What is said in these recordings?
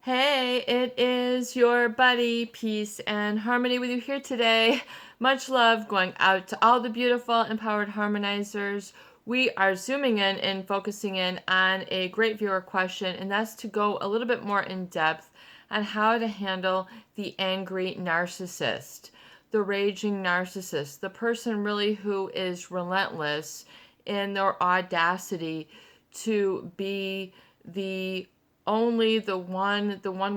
Hey, it is your buddy, Peace and Harmony with you here today. Much love going out to all the beautiful, empowered harmonizers. We are zooming in and focusing in on a great viewer question, and that's to go a little bit more in depth on how to handle the angry narcissist, the raging narcissist, the person really who is relentless in their audacity to be the one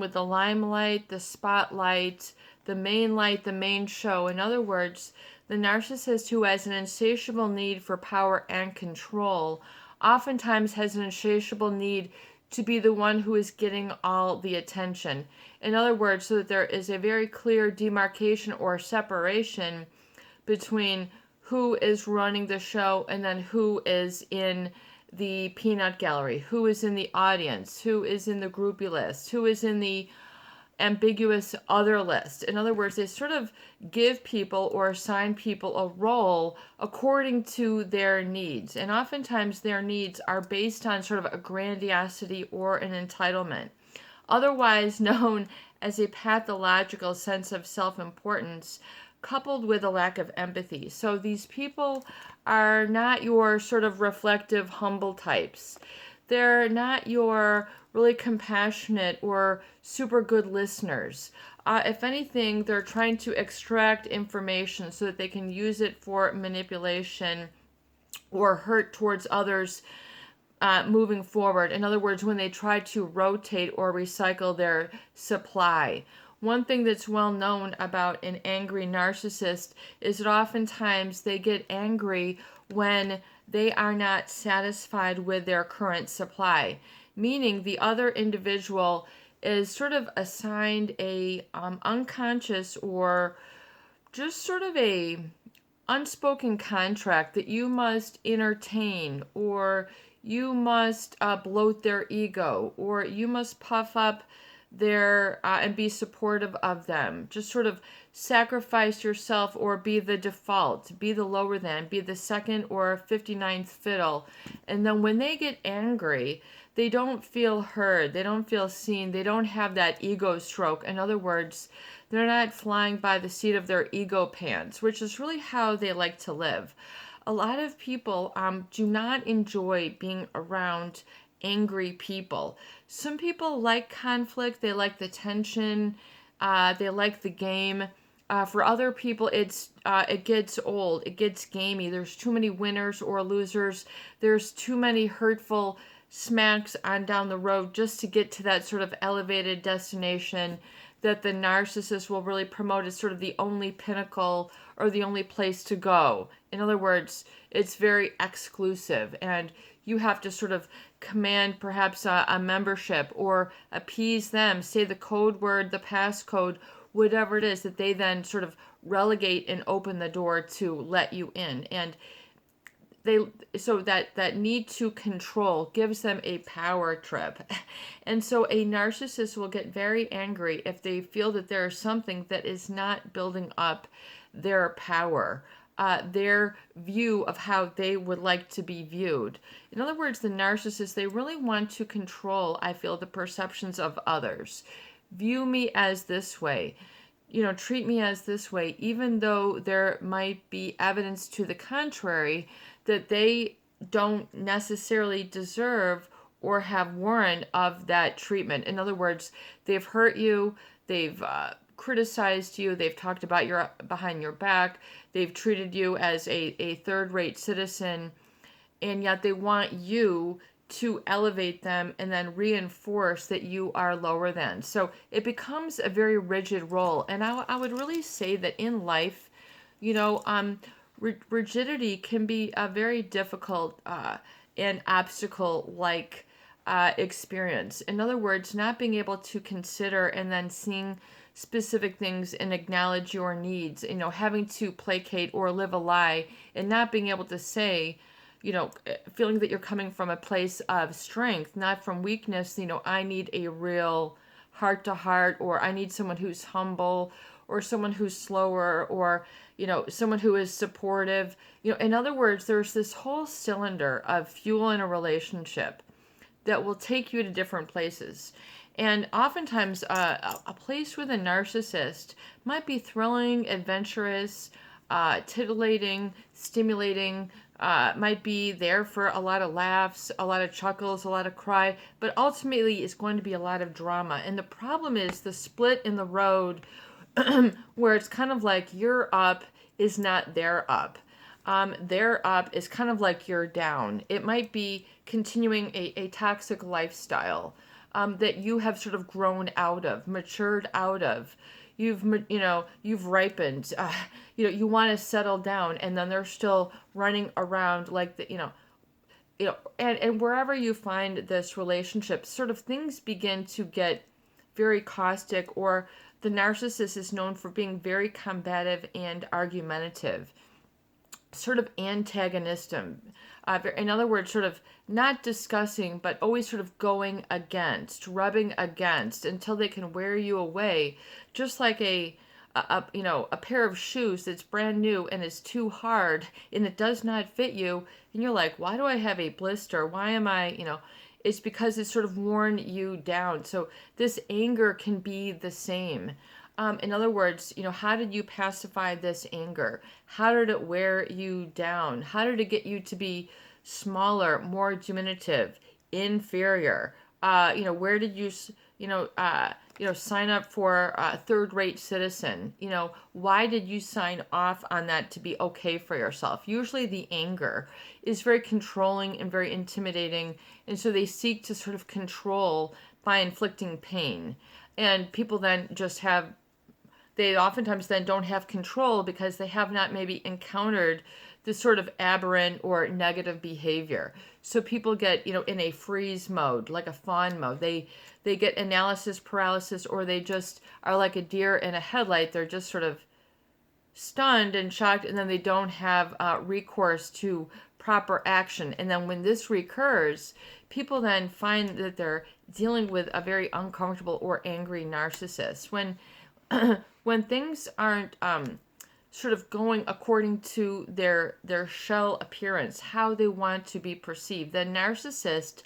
with the limelight, the spotlight, the main light, the main show. In other words, the narcissist who has an insatiable need for power and control oftentimes has an insatiable need to be the one who is getting all the attention. In other words, so that there is a very clear demarcation or separation between who is running the show and then who is in the peanut gallery, who is in the audience, who is in the groupie list, who is in the ambiguous other list. In other words, they sort of give people or assign people a role according to their needs. And oftentimes their needs are based on sort of a grandiosity or an entitlement, otherwise known as a pathological sense of self-importance coupled with a lack of empathy. So these people are not your sort of reflective, humble types. They're not your really compassionate or super good listeners. If anything, they're trying to extract information so that they can use it for manipulation or hurt towards others moving forward. In other words, when they try to rotate or recycle their supply. One thing that's well known about an angry narcissist is that oftentimes they get angry when they are not satisfied with their current supply, meaning the other individual is sort of assigned a unconscious or just sort of a unspoken contract that you must entertain, or you must bloat their ego, or you must puff up their and be supportive of them. Just sort of sacrifice yourself or be the default, be the lower than, be the second or 59th fiddle. And then when they get angry, they don't feel heard, they don't feel seen, they don't have that ego stroke. In other words, they're not flying by the seat of their ego pants, which is really how they like to live. A lot of people do not enjoy being around angry people. Some people like conflict, they like the tension, they like the game. For other people, it gets old, it gets gamey. There's too many winners or losers. There's too many hurtful smacks on down the road just to get to that sort of elevated destination that the narcissist will really promote as sort of the only pinnacle or the only place to go. In other words, it's very exclusive, and you have to sort of command perhaps a membership or appease them, say the code word, the passcode, whatever it is that they then sort of relegate and open the door to let you in. And so that need to control gives them a power trip. And so a narcissist will get very angry if they feel that there is something that is not building up their power, their view of how they would like to be viewed. In other words, the narcissist, they really want to control, I feel, the perceptions of others. View me as this way, treat me as this way, even though there might be evidence to the contrary that they don't necessarily deserve or have warrant of that treatment. In other words, they've hurt you, they've criticized you, they've talked about your behind your back, they've treated you as a third-rate citizen, and yet they want you to elevate them and then reinforce that you are lower than. So it becomes a very rigid role. And I would really say that in life, rigidity can be a very difficult and obstacle-like experience. In other words, not being able to consider and then seeing specific things and acknowledge your needs, having to placate or live a lie and not being able to say, feeling that you're coming from a place of strength, not from weakness. I need a real heart to heart, or I need someone who's humble, or someone who's slower, or, someone who is supportive. In other words, there's this whole cylinder of fuel in a relationship that will take you to different places. And oftentimes, a place with a narcissist might be thrilling, adventurous, titillating, stimulating, might be there for a lot of laughs, a lot of chuckles, a lot of cry, but ultimately it's going to be a lot of drama. And the problem is the split in the road where it's kind of like your up is not their up. Their up is kind of like you're down. It might be continuing a toxic lifestyle that you have sort of grown out of, matured out of. You've ripened. You want to settle down, and then they're still running around like and wherever you find this relationship, sort of things begin to get very caustic, or the narcissist is known for being very combative and argumentative, sort of antagonistic. In other words, sort of not discussing, but always sort of going against, rubbing against until they can wear you away, just like a pair of shoes that's brand new and is too hard and it does not fit you, and you're like, why do I have a blister? Why am I? It's because it's sort of worn you down. So this anger can be the same. In other words, how did you pacify this anger? How did it wear you down? How did it get you to be smaller, more diminutive, inferior? Where did you, sign up for a third-rate citizen? Why did you sign off on that to be okay for yourself? Usually the anger is very controlling and very intimidating, and so they seek to sort of control by inflicting pain. And people then they oftentimes then don't have control because they have not maybe encountered this sort of aberrant or negative behavior. So people get, in a freeze mode, like a fawn mode. They get analysis paralysis, or they just are like a deer in a headlight. They're just sort of stunned and shocked, and then they don't have recourse to proper action. And then when this recurs, people then find that they're dealing with a very uncomfortable or angry narcissist. When things aren't sort of going according to their shell appearance, how they want to be perceived, the narcissist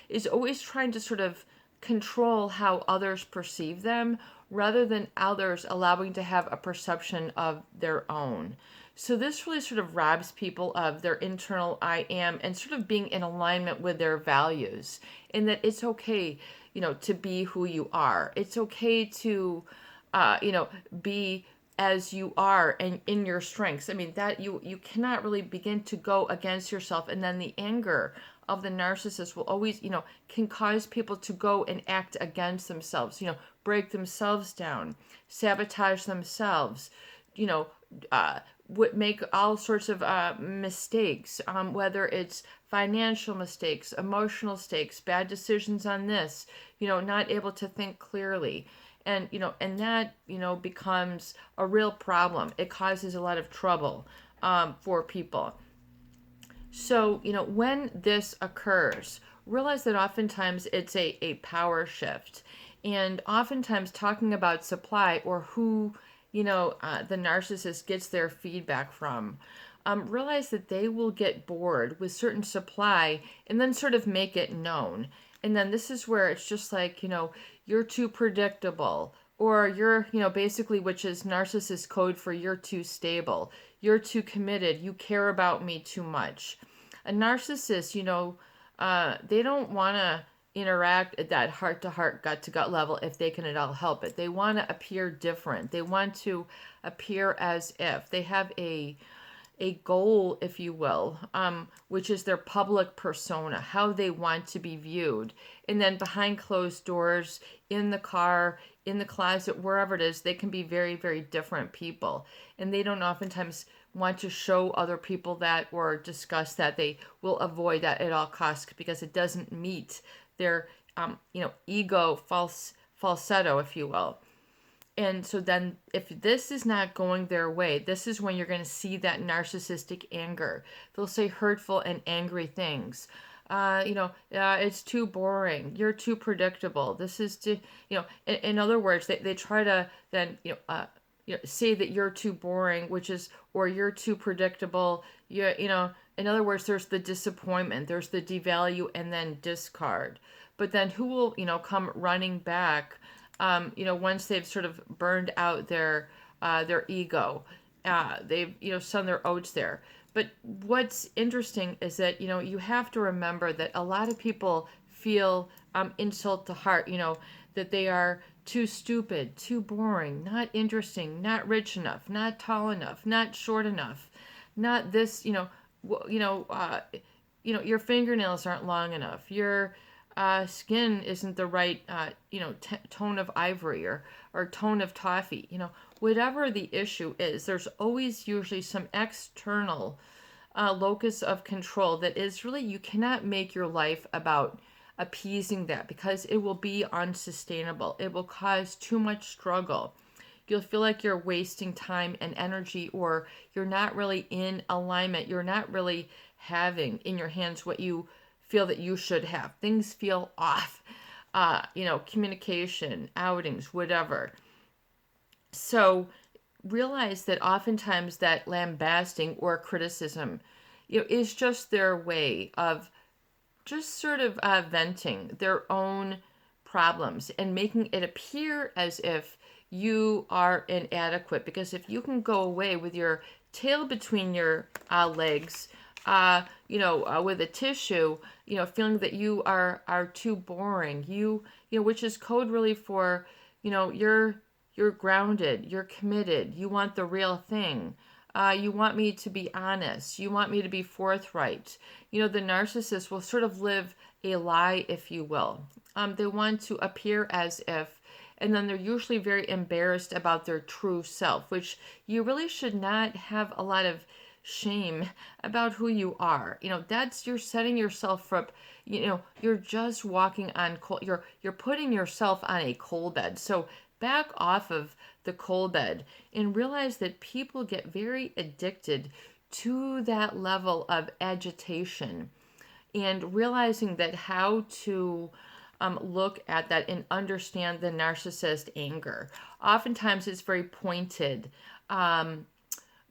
is always trying to sort of control how others perceive them, rather than others allowing to have a perception of their own. So this really sort of robs people of their internal I am, and sort of being in alignment with their values, and that it's okay, to be who you are. It's okay to be as you are and in your strengths. I mean, that you cannot really begin to go against yourself. And then the anger of the narcissist will always, can cause people to go and act against themselves, break themselves down, sabotage themselves, would make all sorts of mistakes, whether it's financial mistakes, emotional mistakes, bad decisions on this, not able to think clearly. And that becomes a real problem. It causes a lot of trouble for people. So when this occurs, realize that oftentimes it's a power shift, and oftentimes talking about supply, or who the narcissist gets their feedback from. Realize that they will get bored with certain supply and then sort of make it known. And then this is where it's just like, you're too predictable, or you're, basically, which is narcissist code for you're too stable, you're too committed, you care about me too much. A narcissist, they don't want to interact at that heart-to-heart, gut-to-gut level if they can at all help it. They want to appear different. They want to appear as if they have a goal, if you will, which is their public persona, how they want to be viewed. And then behind closed doors, in the car, in the closet, wherever it is, they can be very, very different people. And they don't oftentimes want to show other people that or discuss that. They will avoid that at all costs because it doesn't meet their, ego falsetto, if you will. And so then if this is not going their way, this is when you're going to see that narcissistic anger. They'll say hurtful and angry things. It's too boring. You're too predictable. This is too, in other words, they try to then, say that you're too boring, or you're too predictable. In other words, there's the disappointment, there's the devalue and then discard. but then who will, come running back, once they've sort of burned out their ego. They've, sown their oats there. But what's interesting is that, you have to remember that a lot of people feel insult to heart, that they are too stupid, too boring, not interesting, not rich enough, not tall enough, not short enough, not this, your fingernails aren't long enough, your skin isn't the right, tone of ivory or tone of toffee. Whatever the issue is, there's always usually some external locus of control that is really, you cannot make your life about appeasing that, because it will be unsustainable. It will cause too much struggle. You'll feel like you're wasting time and energy, or you're not really in alignment. You're not really having in your hands what you feel that you should have. Things feel off, communication, outings, whatever. So realize that oftentimes that lambasting or criticism, is just their way of just sort of venting their own problems and making it appear as if you are inadequate. Because if you can go away with your tail between your legs, with a tissue, feeling that you are too boring, which is code really for, you're grounded, you're committed, you want the real thing. You want me to be honest. You want me to be forthright. The narcissist will sort of live a lie, if you will. They want to appear as if, and then they're usually very embarrassed about their true self, which you really should not have a lot of shame about who you are. You're setting yourself up, you're just walking on coal. You're putting yourself on a coal bed. So back off of the coal bed and realize that people get very addicted to that level of agitation, and realizing that how to look at that and understand the narcissist anger. Oftentimes it's very pointed,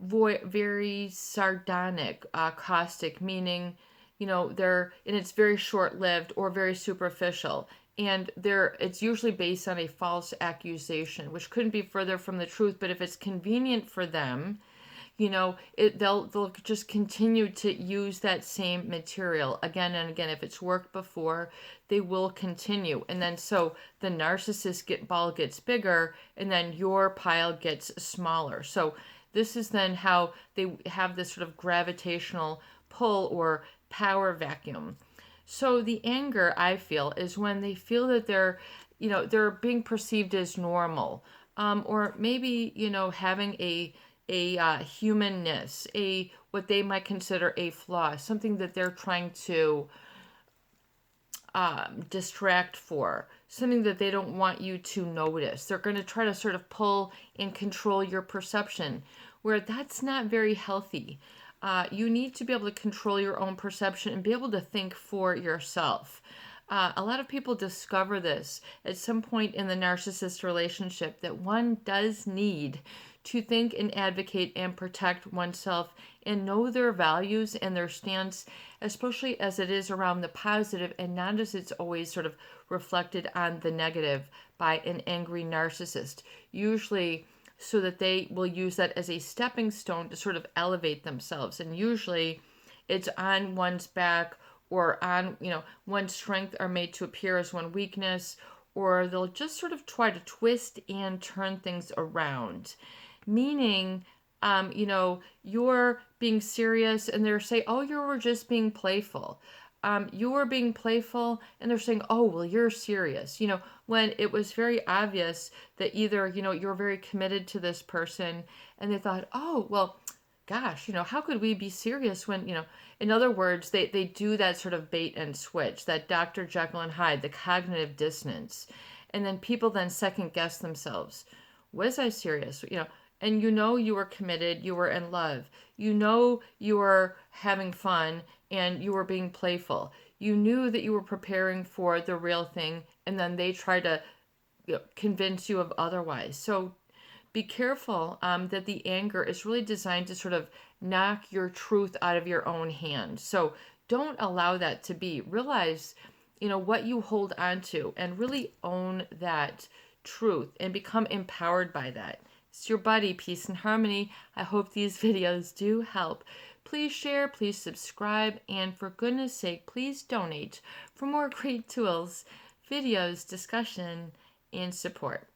very sardonic, caustic, meaning, and it's very short-lived or very superficial. And it's usually based on a false accusation, which couldn't be further from the truth. But if it's convenient for them, they'll just continue to use that same material again and again. If it's worked before, they will continue. And then so the narcissist ball gets bigger, and then your pile gets smaller. So this is then how they have this sort of gravitational pull or power vacuum. So the anger, I feel, is when they feel that they're being perceived as normal, or maybe, having a humanness, what they might consider a flaw, something that they're trying to distract for, something that they don't want you to notice. They're going to try to sort of pull and control your perception, where that's not very healthy. You need to be able to control your own perception and be able to think for yourself. A lot of people discover this at some point in the narcissist relationship, that one does need to think and advocate and protect oneself and know their values and their stance, especially as it is around the positive and not as it's always sort of reflected on the negative by an angry narcissist. Usually so that they will use that as a stepping stone to sort of elevate themselves. And usually it's on one's back, or on, one's strength are made to appear as one weakness, or they'll just sort of try to twist and turn things around. Meaning, you're being serious and they're saying, oh, you were just being playful. You were being playful, and they're saying, oh, well, you're serious, when it was very obvious that either, you're very committed to this person, and they thought, oh, well, gosh, how could we be serious when, in other words, they do that sort of bait and switch, that Dr. Jekyll and Hyde, the cognitive dissonance. And then people then second guess themselves. Was I serious? And you were committed, you were in love, you were having fun, and you were being playful. You knew that you were preparing for the real thing, and then they try to convince you of otherwise. So be careful that the anger is really designed to sort of knock your truth out of your own hand. So don't allow that to be. Realize what you hold on to, and really own that truth and become empowered by that. It's your buddy, Peace and Harmony. I hope these videos do help. Please share, please subscribe, and for goodness sake, please donate for more great tools, videos, discussion, and support.